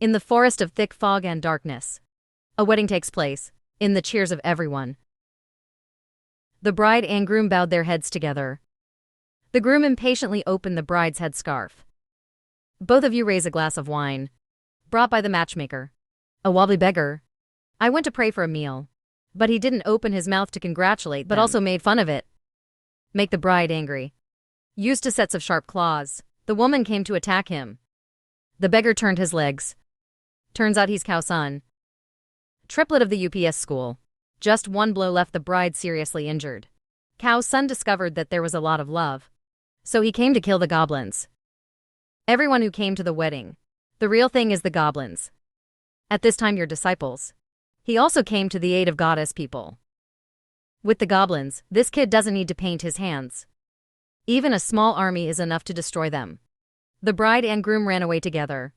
In the forest of thick fog and darkness, a wedding takes place, in the cheers of everyone. The bride and groom bowed their heads together. The groom impatiently opened the bride's headscarf. Both of you raise a glass of wine, brought by the matchmaker. A wobbly beggar. I went to pray for a meal, but he didn't open his mouth to congratulate but also made fun of it. Make the bride angry. Used to sets of sharp claws, the woman came to attack him. The beggar turned his legs. Turns out he's Cao Sun, triplet of the UPS school. Just one blow left the bride seriously injured. Cao Sun discovered that there was a lot of love, so he came to kill the goblins. Everyone who came to the wedding. The real thing is the goblins. At this time your disciples. He also came to the aid of goddess people. With the goblins, this kid doesn't need to paint his hands. Even a small army is enough to destroy them. The bride and groom ran away together.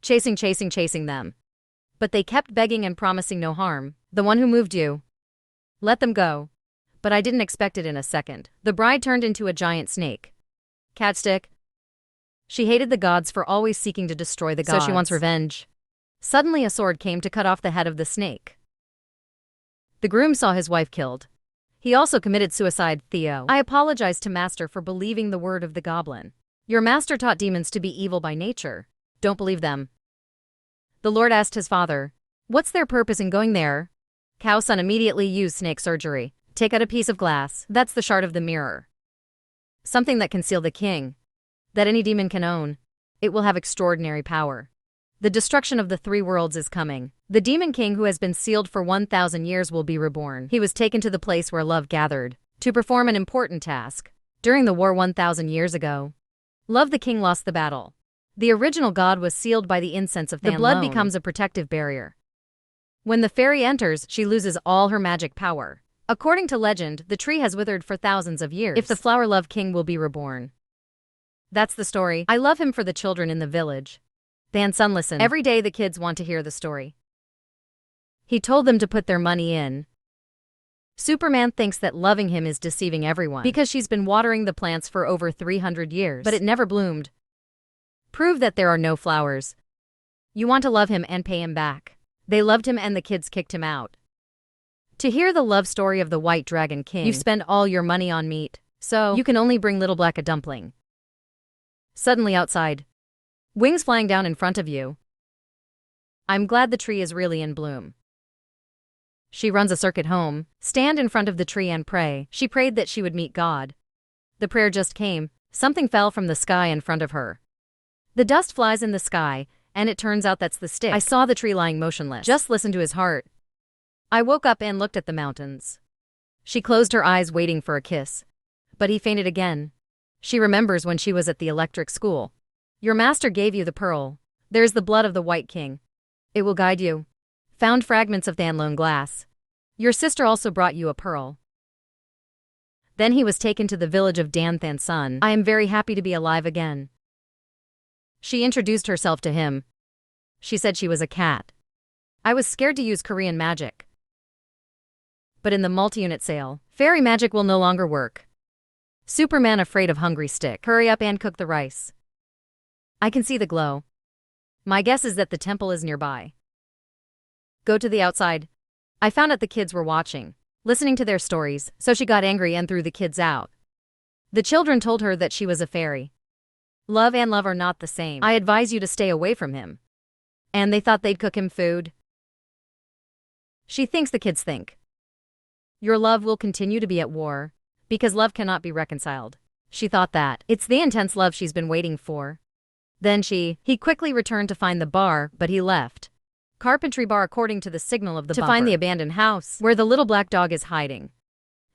Chasing them. But they kept begging and promising no harm. The one who moved you. Let them go. But I didn't expect it in a second. The bride turned into a giant snake. Catstick. She hated the gods for always seeking to destroy the gods. So she wants revenge. Suddenly a sword came to cut off the head of the snake. The groom saw his wife killed. He also committed suicide. Theo, I apologize to Master for believing the word of the goblin. Your master taught demons to be evil by nature. Don't believe them. The Lord asked his father, what's their purpose in going there? Cao Sun immediately used snake surgery. Take out a piece of glass. That's the shard of the mirror. Something that can seal the king. That any demon can own. It will have extraordinary power. The destruction of the three worlds is coming. The demon king who has been sealed for 1,000 years will be reborn. He was taken to the place where love gathered to perform an important task. During the war 1,000 years ago, Love the king lost the battle. The original god was sealed by the incense of Thanlone. The blood becomes a protective barrier. When the fairy enters, she loses all her magic power. According to legend, the tree has withered for thousands of years. If the flower love king will be reborn. That's the story. I love him for the children in the village. Dan Sun listened. Every day the kids want to hear the story. He told them to put their money in. Superman thinks that loving him is deceiving everyone because she's been watering the plants for over 300 years, but it never bloomed. Prove that there are no flowers. You want to love him and pay him back. They loved him and the kids kicked him out. To hear the love story of the White Dragon King, you spend all your money on meat, so you can only bring Little Black a dumpling. Suddenly outside, wings flying down in front of you. I'm glad the tree is really in bloom. She runs a circuit home, stand in front of the tree and pray. She prayed that she would meet God. The prayer just came. Something fell from the sky in front of her. The dust flies in the sky, and it turns out that's the stick. I saw the tree lying motionless. Just listen to his heart. I woke up and looked at the mountains. She closed her eyes waiting for a kiss. But he fainted again. She remembers when she was at the electric school. Your master gave you the pearl. There's the blood of the White King. It will guide you. Found fragments of Thanlone glass. Your sister also brought you a pearl. Then he was taken to the village of Dan Than Sun. I am very happy to be alive again. She introduced herself to him. She said she was a cat. I was scared to use Korean magic. But in the multi-unit sale, fairy magic will no longer work. Superman afraid of hungry stick. Hurry up and cook the rice. I can see the glow. My guess is that the temple is nearby. Go to the outside. I found out the kids were watching, listening to their stories, so she got angry and threw the kids out. The children told her that she was a fairy. Love and love are not the same. I advise you to stay away from him. And they thought they'd cook him food. She thinks the kids think. Your love will continue to be at war, because love cannot be reconciled. She thought that. It's the intense love she's been waiting for. Then he quickly returned to find the bar, but he left. Carpentry bar according to the signal of the bumper. To find the abandoned house, where the little black dog is hiding.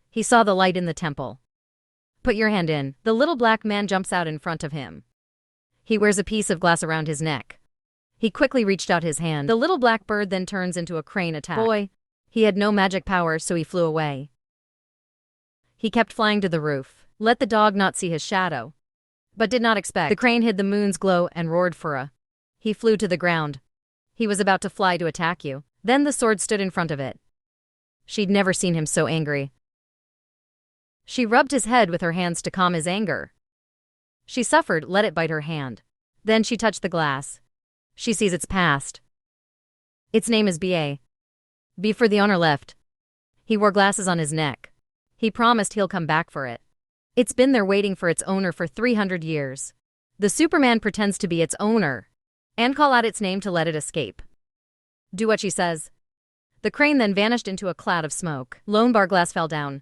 He saw the light in the temple. Put your hand in. The little black man jumps out in front of him. He wears a piece of glass around his neck. He quickly reached out his hand. The little black bird then turns into a crane attack. Boy, he had no magic power, so he flew away. He kept flying to the roof. Let the dog not see his shadow. But did not expect. The crane hid the moon's glow and roared for a. He flew to the ground. He was about to fly to attack you. Then the sword stood in front of it. She'd never seen him so angry. She rubbed his head with her hands to calm his anger. She suffered, let it bite her hand. Then she touched the glass. She sees it's past. Its name is B.A. B for the owner left. He wore glasses on his neck. He promised he'll come back for it. It's been there waiting for its owner for 300 years. The Superman pretends to be its owner and call out its name to let it escape. Do what she says. The crane then vanished into a cloud of smoke. Lone bar glass fell down.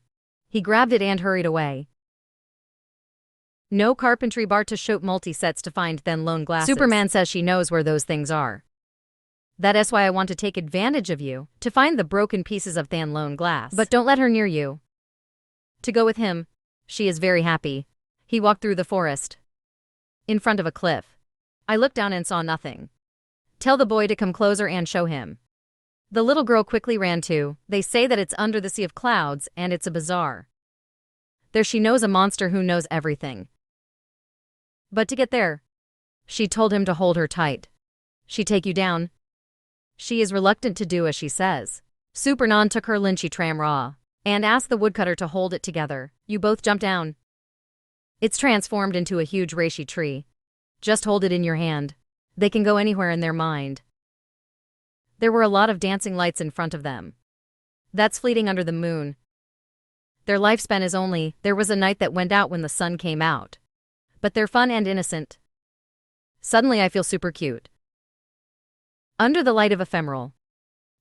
He grabbed it and hurried away. No carpentry bar to shoot multi-sets to find then lone glasses. Superman says she knows where those things are. That's why I want to take advantage of you, to find the broken pieces of than lone glass. But don't let her near you. To go with him, she is very happy. He walked through the forest. In front of a cliff. I looked down and saw nothing. Tell the boy to come closer and show him. The little girl quickly ran too. They say that it's under the sea of clouds and it's a bazaar. There she knows a monster who knows everything. But to get there, she told him to hold her tight. She take you down. She is reluctant to do as she says. Superman took her lynchy tram raw and asked the woodcutter to hold it together. You both jump down. It's transformed into a huge reishi tree. Just hold it in your hand. They can go anywhere in their mind. There were a lot of dancing lights in front of them. That's fleeting under the moon. Their lifespan is only, there was a night that went out when the sun came out. But they're fun and innocent. Suddenly I feel super cute. Under the light of ephemeral.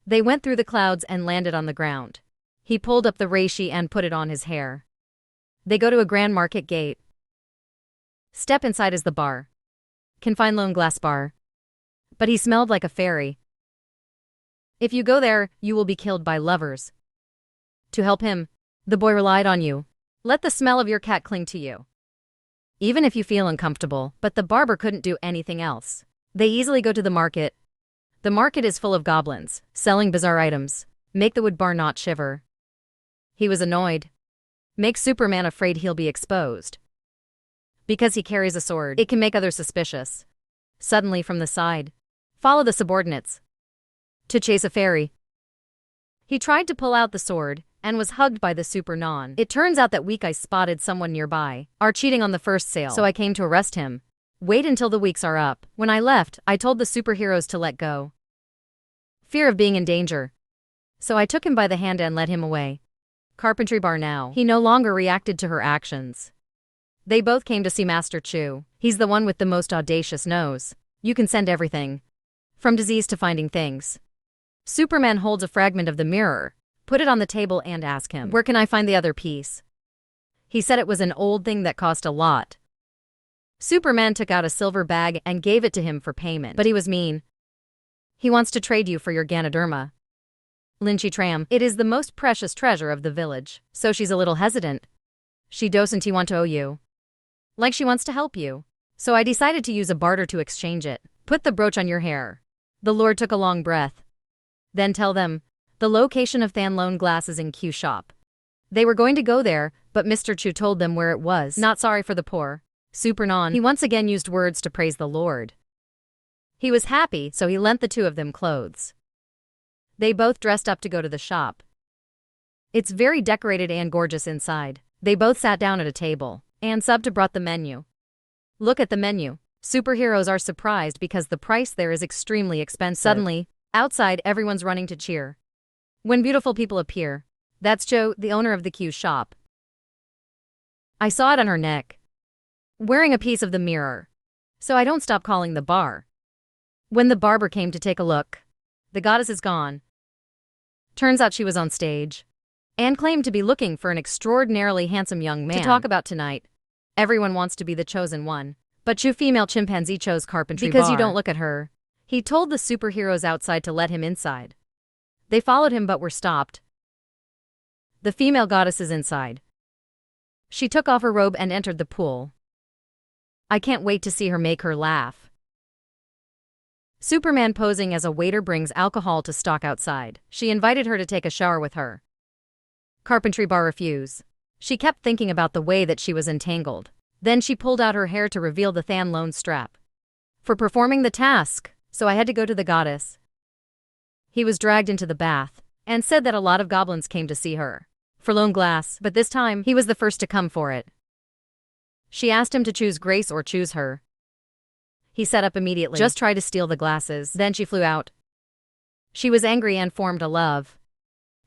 They went through the clouds and landed on the ground. He pulled up the reishi and put it on his hair. They go to a grand market gate. Step inside is the bar. Can find lone glass bar. But he smelled like a fairy. If you go there, you will be killed by lovers. To help him, the boy relied on you. Let the smell of your cat cling to you. Even if you feel uncomfortable, but the barber couldn't do anything else. They easily go to the market. The market is full of goblins, selling bizarre items. Make the wood bar not shiver. He was annoyed. Make Superman afraid he'll be exposed. Because he carries a sword, it can make others suspicious. Suddenly from the side. Follow the subordinates. To chase a fairy. He tried to pull out the sword, and was hugged by the Superman. It turns out that Weak Eye spotted someone nearby, are cheating on the first sale, so I came to arrest him. Wait until the weeks are up. When I left, I told the superheroes to let go. Fear of being in danger. So I took him by the hand and led him away. Carpentry bar now. He no longer reacted to her actions. They both came to see Master Chu. He's the one with the most audacious nose. You can send everything. From disease to finding things. Superman holds a fragment of the mirror, put it on the table and ask him, where can I find the other piece? He said it was an old thing that cost a lot. Superman took out a silver bag and gave it to him for payment, but he was mean. He wants to trade you for your Ganoderma. Lynchy Tram, it is the most precious treasure of the village, so she's a little hesitant. She doesn't want to owe you. Like she wants to help you. So I decided to use a barter to exchange it. Put the brooch on your hair. The Lord took a long breath. Then tell them, the location of Than Lone Glass is in Q shop. They were going to go there, but Mr. Chu told them where it was. Not sorry for the poor. Superman, he once again used words to praise the Lord. He was happy, so he lent the two of them clothes. They both dressed up to go to the shop. It's very decorated and gorgeous inside. They both sat down at a table, and Subta brought the menu. Look at the menu. Superheroes are surprised because the price there is extremely expensive. Suddenly, outside everyone's running to cheer. When beautiful people appear. That's Joe, the owner of the Q shop. I saw it on her neck. Wearing a piece of the mirror. So I don't stop calling the bar. When the barber came to take a look, the goddess is gone. Turns out she was on stage. And claimed to be looking for an extraordinarily handsome young man to talk about tonight. Everyone wants to be the chosen one. But Chu female chimpanzee chose carpentry because bar. You don't look at her. He told the superheroes outside to let him inside. They followed him but were stopped. The female goddess is inside. She took off her robe and entered the pool. I can't wait to see her make her laugh. Superman posing as a waiter brings alcohol to stock outside. She invited her to take a shower with her. Carpentry bar refused. She kept thinking about the way that she was entangled. Then she pulled out her hair to reveal the Than Lone strap. For performing the task, so I had to go to the goddess. He was dragged into the bath, and said that a lot of goblins came to see her. For Lone Glass, but this time, he was the first to come for it. She asked him to choose Grace or choose her. He set up immediately. Just tried to steal the glasses. Then she flew out. She was angry and formed a love.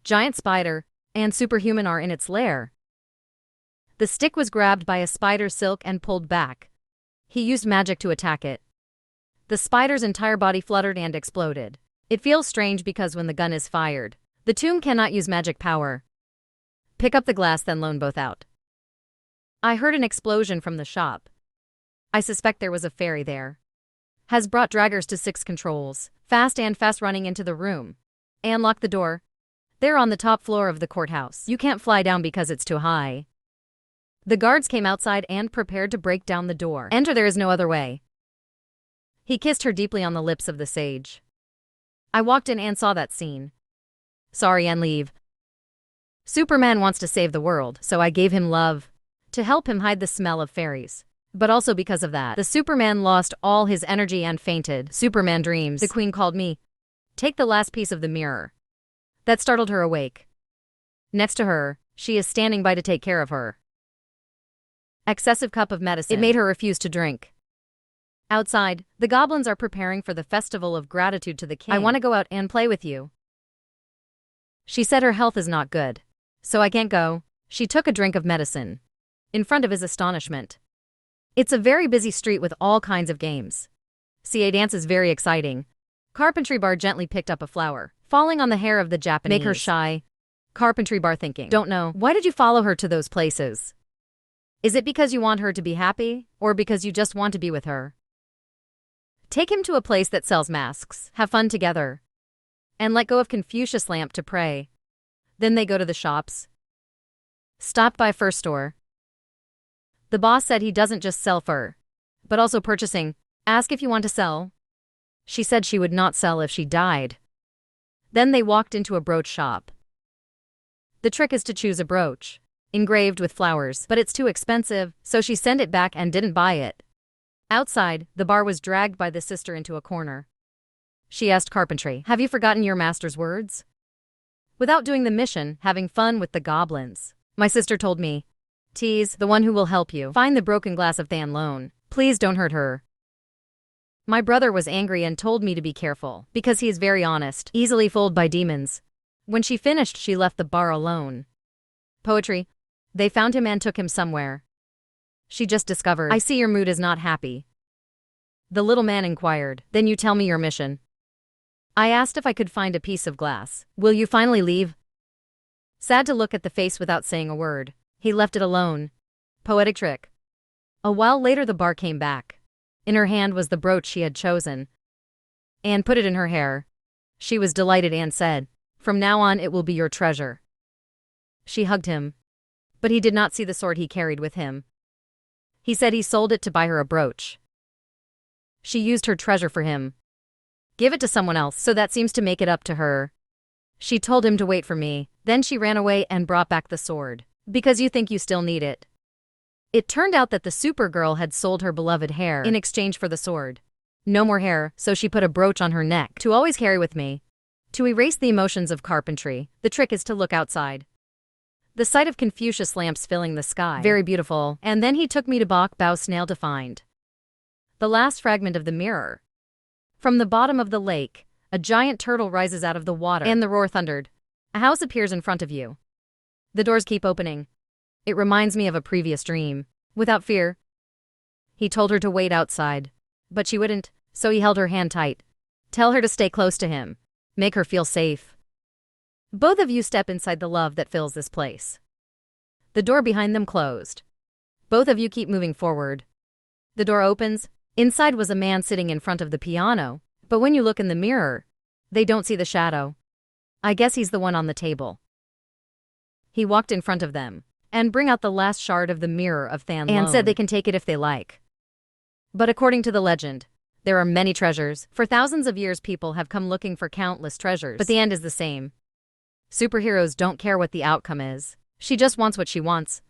Giant spider and superhuman are in its lair. The stick was grabbed by a spider's silk and pulled back. He used magic to attack it. The spider's entire body fluttered and exploded. It feels strange because when the gun is fired, the tomb cannot use magic power. Pick up the glass, then loan both out. I heard an explosion from the shop. I suspect there was a fairy there. Has brought draggers to 6 controls, fast running into the room. And lock the door. They're on the top floor of the courthouse. You can't fly down because it's too high. The guards came outside and prepared to break down the door. Enter, there is no other way. He kissed her deeply on the lips of the sage. I walked in and saw that scene. Sorry and leave. Superman wants to save the world, so I gave him love. To help him hide the smell of fairies. But also because of that, the Superman lost all his energy and fainted. Superman dreams. The Queen called me. Take the last piece of the mirror. That startled her awake. Next to her, she is standing by to take care of her. Excessive cup of medicine. It made her refuse to drink. Outside, the goblins are preparing for the festival of gratitude to the king. I want to go out and play with you. She said her health is not good, so I can't go. She took a drink of medicine. In front of his astonishment. It's a very busy street with all kinds of games. CA dance is very exciting. Carpentry bar gently picked up a flower, falling on the hair of the Japanese. Make her shy. Carpentry bar thinking. Don't know. Why did you follow her to those places? Is it because you want her to be happy, or because you just want to be with her? Take him to a place that sells masks, have fun together, and let go of Confucius lamp to pray. Then they go to the shops. Stopped by fur store. The boss said he doesn't just sell fur, but also purchasing. Ask if you want to sell. She said she would not sell if she died. Then they walked into a brooch shop. The trick is to choose a brooch, engraved with flowers, but it's too expensive, so she sent it back and didn't buy it. Outside, the bar was dragged by the sister into a corner. She asked Carpentry, have you forgotten your master's words? Without doing the mission, having fun with the goblins. My sister told me, tease the one who will help you. Find the broken glass of Than Lone. Please don't hurt her. My brother was angry and told me to be careful, because he is very honest, easily fooled by demons. When she finished, she left the bar alone. Poetry. They found him and took him somewhere. She just discovered. I see your mood is not happy. The little man inquired, then you tell me your mission. I asked if I could find a piece of glass. Will you finally leave? Sad to look at the face without saying a word. He left it alone. Poetic trick. A while later the bar came back. In her hand was the brooch she had chosen. Anne put it in her hair. She was delighted and said, from now on it will be your treasure. She hugged him. But he did not see the sword he carried with him. He said he sold it to buy her a brooch. She used her treasure for him. Give it to someone else, so that seems to make it up to her. She told him to wait for me, then she ran away and brought back the sword. Because you think you still need it. It turned out that the Supergirl had sold her beloved hair in exchange for the sword. No more hair, so she put a brooch on her neck to always carry with me. To erase the emotions of carpentry, the trick is to look outside. The sight of Confucius lamps filling the sky. Very beautiful. And then he took me to Bok Bao Snail to find the last fragment of the mirror. From the bottom of the lake, a giant turtle rises out of the water, and the roar thundered. A house appears in front of you. The doors keep opening. It reminds me of a previous dream. Without fear. He told her to wait outside. But she wouldn't, so he held her hand tight. Tell her to stay close to him. Make her feel safe. Both of you step inside the love that fills this place. The door behind them closed. Both of you keep moving forward. The door opens. Inside was a man sitting in front of the piano, but when you look in the mirror, they don't see the shadow. I guess he's the one on the table. He walked in front of them and bring out the last shard of the mirror of Than Lone and said they can take it if they like. But according to the legend, there are many treasures. For thousands of years people have come looking for countless treasures, but the end is the same. Superheroes don't care what the outcome is. She just wants what she wants.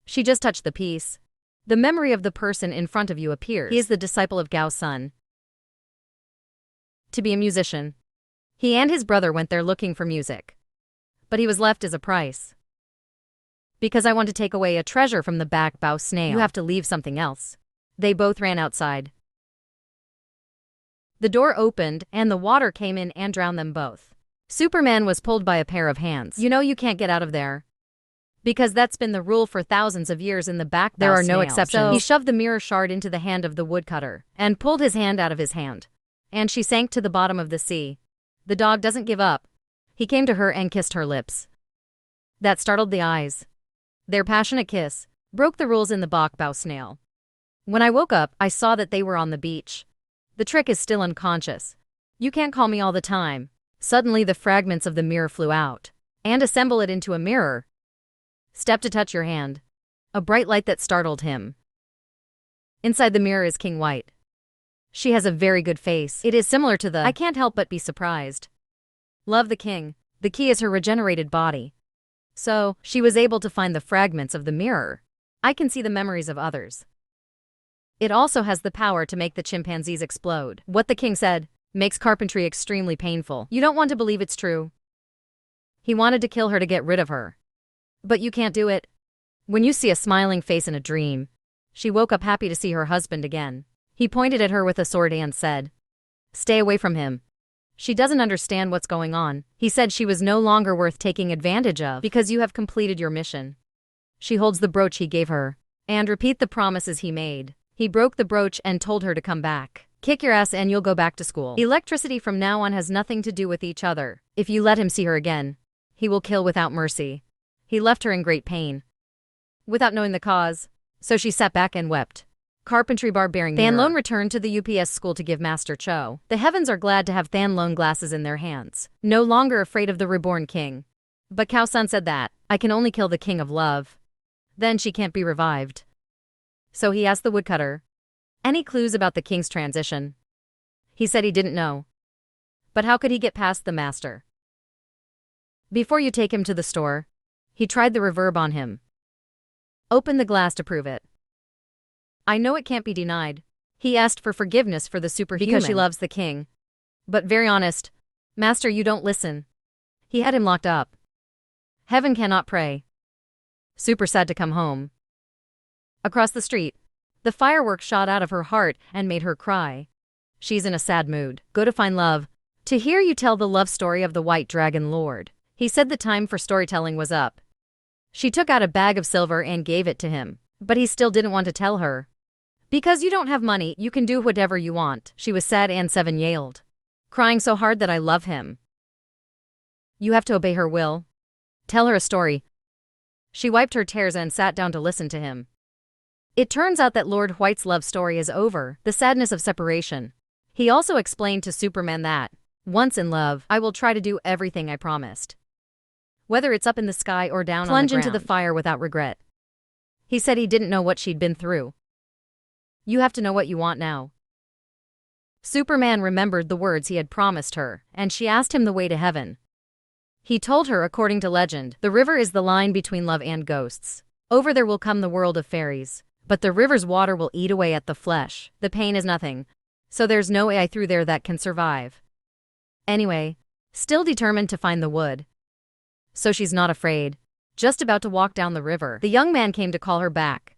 She just touched the piece. The memory of the person in front of you appears. He is the disciple of Gao Sun. To be a musician. He and his brother went there looking for music. But he was left as a price. Because I want to take away a treasure from the Bok Bao Snail. You have to leave something else. They both ran outside. The door opened, and the water came in and drowned them both. Superman was pulled by a pair of hands. You know you can't get out of there. Because that's been the rule for thousands of years in the back. There are no exceptions. So he shoved the mirror shard into the hand of the woodcutter, and pulled his hand out of his hand. And she sank to the bottom of the sea. The dog doesn't give up. He came to her and kissed her lips. That startled the eyes. Their passionate kiss broke the rules in the Bokbao snail. When I woke up, I saw that they were on the beach. The trick is still unconscious. You can't call me all the time. Suddenly the fragments of the mirror flew out, and assemble it into a mirror. Step to touch your hand. A bright light that startled him. Inside the mirror is King White. She has a very good face. It is similar to the I can't help but be surprised. Love the king. The key is her regenerated body. So, she was able to find the fragments of the mirror. I can see the memories of others. It also has the power to make the chimpanzees explode. What the king said makes carpentry extremely painful. You don't want to believe it's true. He wanted to kill her to get rid of her. But you can't do it. When you see a smiling face in a dream, she woke up happy to see her husband again. He pointed at her with a sword and said, "Stay away from him. She doesn't understand what's going on." He said she was no longer worth taking advantage of because you have completed your mission. She holds the brooch he gave her and repeat the promises he made. He broke the brooch and told her to come back. Kick your ass and you'll go back to school. Electricity from now on has nothing to do with each other. If you let him see her again, he will kill without mercy. He left her in great pain, without knowing the cause, so she sat back and wept. Carpentry bar bearing mirror. Thanlone returned to the UPS school to give Master Cho. The heavens are glad to have Thanlone glasses in their hands, no longer afraid of the reborn king. But Khao Sun said that, I can only kill the king of love. Then she can't be revived. So he asked the woodcutter, any clues about the king's transition? He said he didn't know. But how could he get past the master? Before you take him to the store, he tried the reverb on him. Open the glass to prove it. I know it can't be denied. He asked for forgiveness for the superhuman because she loves the king. But very honest, master, you don't listen. He had him locked up. Heaven cannot pray. Super sad to come home. Across the street, the fireworks shot out of her heart and made her cry. She's in a sad mood. Go to find love. To hear you tell the love story of the White Dragon Lord. He said the time for storytelling was up. She took out a bag of silver and gave it to him. But he still didn't want to tell her. Because you don't have money, you can do whatever you want. She was sad and Seven yelled, crying so hard that I love him. You have to obey her will. Tell her a story. She wiped her tears and sat down to listen to him. It turns out that Lord White's love story is over, the sadness of separation. He also explained to Superman that, once in love, I will try to do everything I promised. Whether it's up in the sky or down on the ground. Plunge into the fire without regret. He said he didn't know what she'd been through. You have to know what you want now. Superman remembered the words he had promised her, and she asked him the way to heaven. He told her, according to legend, the river is the line between love and ghosts. Over there will come the world of fairies. But the river's water will eat away at the flesh. The pain is nothing. So there's no way through there that can survive. Anyway, still determined to find the wood. So she's not afraid. Just about to walk down the river, the young man came to call her back.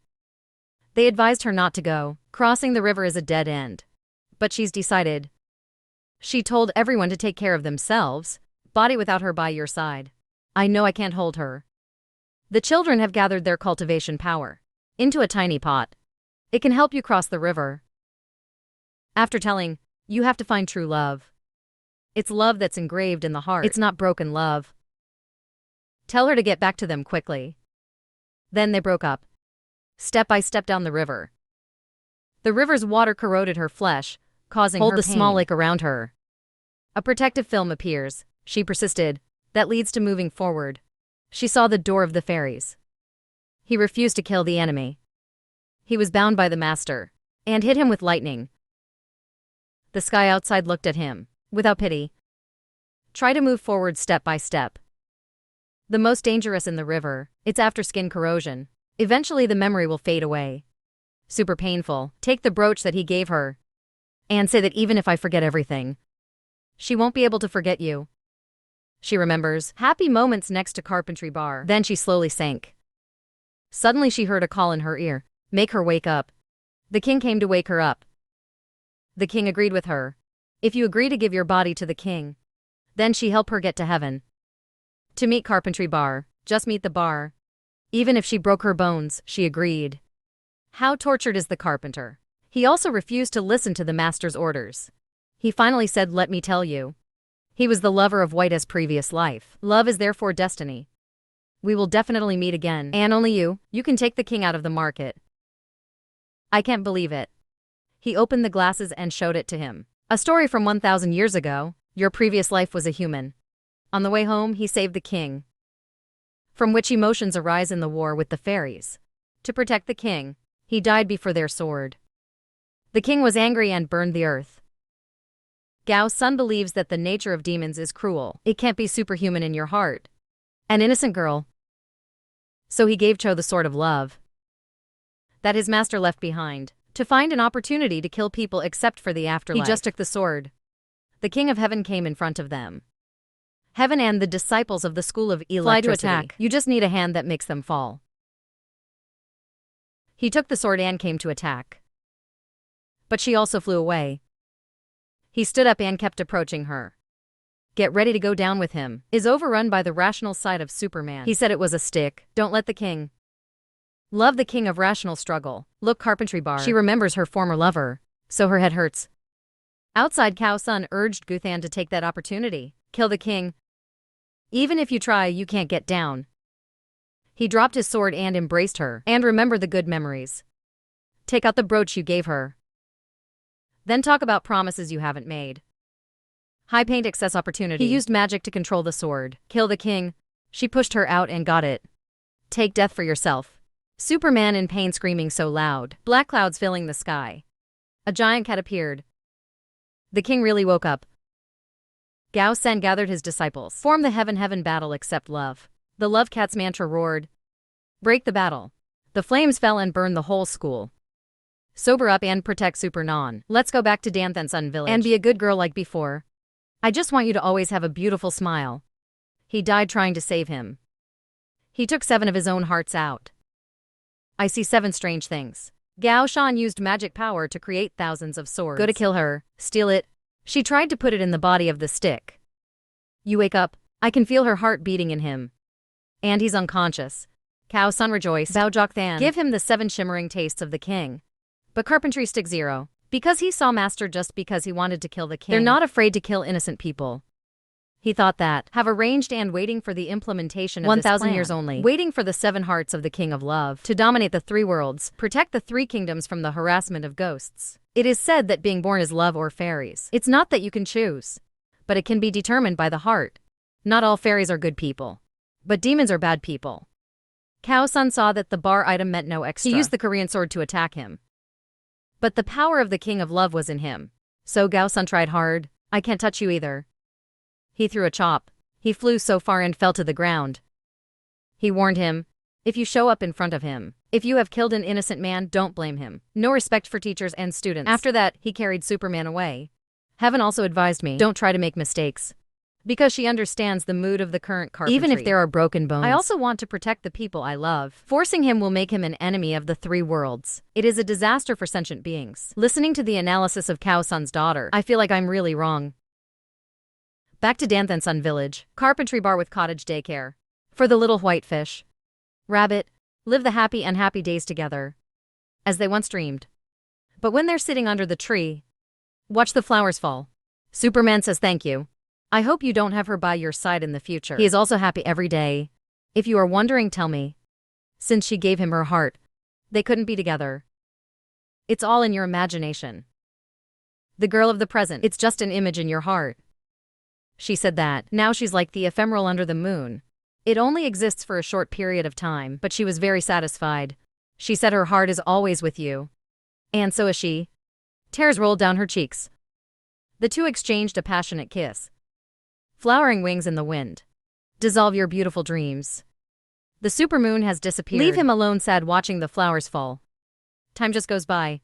They advised her not to go. Crossing the river is a dead end. But she's decided. She told everyone to take care of themselves. Body without her by your side. I know I can't hold her. The children have gathered their cultivation power into a tiny pot. It can help you cross the river. After telling, you have to find true love. It's love that's engraved in the heart. It's not broken love. Tell her to get back to them quickly. Then they broke up. Step by step down the river. The river's water corroded her flesh, causing her pain. Hold the small lake around her. A protective film appears. She persisted. That leads to moving forward. She saw the door of the fairies. He refused to kill the enemy. He was bound by the master, and hit him with lightning. The sky outside looked at him, without pity. Try to move forward step by step. The most dangerous in the river, it's after skin corrosion. Eventually the memory will fade away. Super painful. Take the brooch that he gave her. And say that even if I forget everything, she won't be able to forget you. She remembers happy moments next to Carpentry Bar. Then she slowly sank. Suddenly she heard a call in her ear. Make her wake up. The king came to wake her up. The king agreed with her. If you agree to give your body to the king, then she help her get to heaven. To meet Carpentry Bar, just meet the bar. Even if she broke her bones, she agreed. How tortured is the carpenter? He also refused to listen to the master's orders. He finally said, "Let me tell you." He was the lover of White as previous life. Love is therefore destiny. We will definitely meet again, and only you can take the king out of the market. I can't believe it. He opened the glasses and showed it to him. A story from 1,000 years ago. Your previous life was a human. On the way home, he saved the king. From which emotions arise in the war with the fairies. To protect the king, he died before their sword. The king was angry and burned the earth. Gao's son believes that the nature of demons is cruel. It can't be superhuman in your heart. An innocent girl. So he gave Cho the sword of love that his master left behind, to find an opportunity to kill people except for the afterlife. He just took the sword. The king of heaven came in front of them. Heaven and the disciples of the school of electricity. Fly to attack. You just need a hand that makes them fall. He took the sword and came to attack. But she also flew away. He stood up and kept approaching her. Get ready to go down with him. Is overrun by the rational side of Superman. He said it was a stick. Don't let the king. Love the king of rational struggle. Look, Carpentry Bar. She remembers her former lover, so her head hurts. Outside, Gao's son urged Guthan to take that opportunity. Kill the king. Even if you try, you can't get down. He dropped his sword and embraced her. And remember the good memories. Take out the brooch you gave her. Then talk about promises you haven't made. High paint excess opportunity. He used magic to control the sword. Kill the king. She pushed her out and got it. Take death for yourself. Superman in pain screaming so loud. Black clouds filling the sky. A giant cat appeared. The king really woke up. Gao Sen gathered his disciples. Form the heaven battle except love. The love cat's mantra roared. Break the battle. The flames fell and burned the whole school. Sober up and protect Super Non. Let's go back to Danthan Sun Village. And be a good girl like before. I just want you to always have a beautiful smile. He died trying to save him. He took 7 of his own hearts out. I see 7 strange things. Gao Shan used magic power to create thousands of swords. Go to kill her, steal it. She tried to put it in the body of the stick. You wake up, I can feel her heart beating in him. And he's unconscious. Gao Sun rejoiced. Bao Jok Than. Give him the 7 shimmering tastes of the king. But Carpentry Stick 0. Because he saw Master just because he wanted to kill the king. They're not afraid to kill innocent people. He thought that, have arranged and waiting for the implementation of 1,000 years only, waiting for the 7 hearts of the King of Love to dominate the 3 worlds, protect the 3 kingdoms from the harassment of ghosts. It is said that being born is love or fairies. It's not that you can choose, but it can be determined by the heart. Not all fairies are good people, but demons are bad people. Gao Sun saw that the bar item meant no extra. He used the Korean sword to attack him. But the power of the King of Love was in him. So Gao Sun tried hard. I can't touch you either. He threw a chop. He flew so far and fell to the ground. He warned him, if you show up in front of him, if you have killed an innocent man, don't blame him. No respect for teachers and students. After that, he carried Superman away. Heaven also advised me, don't try to make mistakes. Because she understands the mood of the current carpentry. Even if there are broken bones. I also want to protect the people I love. Forcing him will make him an enemy of the 3 worlds. It is a disaster for sentient beings. Listening to the analysis of Gao Sun's daughter, I feel like I'm really wrong. Back to Danthan Sun Village, Carpentry Bar with cottage daycare. For the little white fish. Rabbit, live the happy and happy days together. As they once dreamed. But when they're sitting under the tree, watch the flowers fall. Superman says thank you. I hope you don't have her by your side in the future. He is also happy every day. If you are wondering, tell me. Since she gave him her heart, they couldn't be together. It's all in your imagination. The girl of the present, it's just an image in your heart. She said that. Now she's like the ephemeral under the moon. It only exists for a short period of time, but she was very satisfied. She said her heart is always with you. And so is she. Tears rolled down her cheeks. The two exchanged a passionate kiss. Flowering wings in the wind. Dissolve your beautiful dreams. The supermoon has disappeared. Leave him alone sad watching the flowers fall. Time just goes by.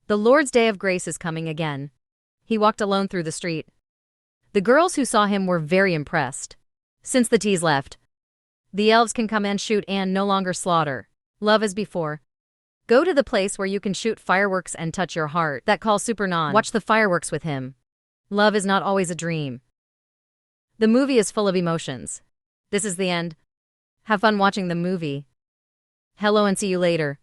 The Lord's Day of Grace is coming again. He walked alone through the street. The girls who saw him were very impressed. Since the teas left, the elves can come and shoot and no longer slaughter. Love as before. Go to the place where you can shoot fireworks and touch your heart. That calls Super Non. Watch the fireworks with him. Love is not always a dream. The movie is full of emotions. This is the end. Have fun watching the movie. Hello and see you later.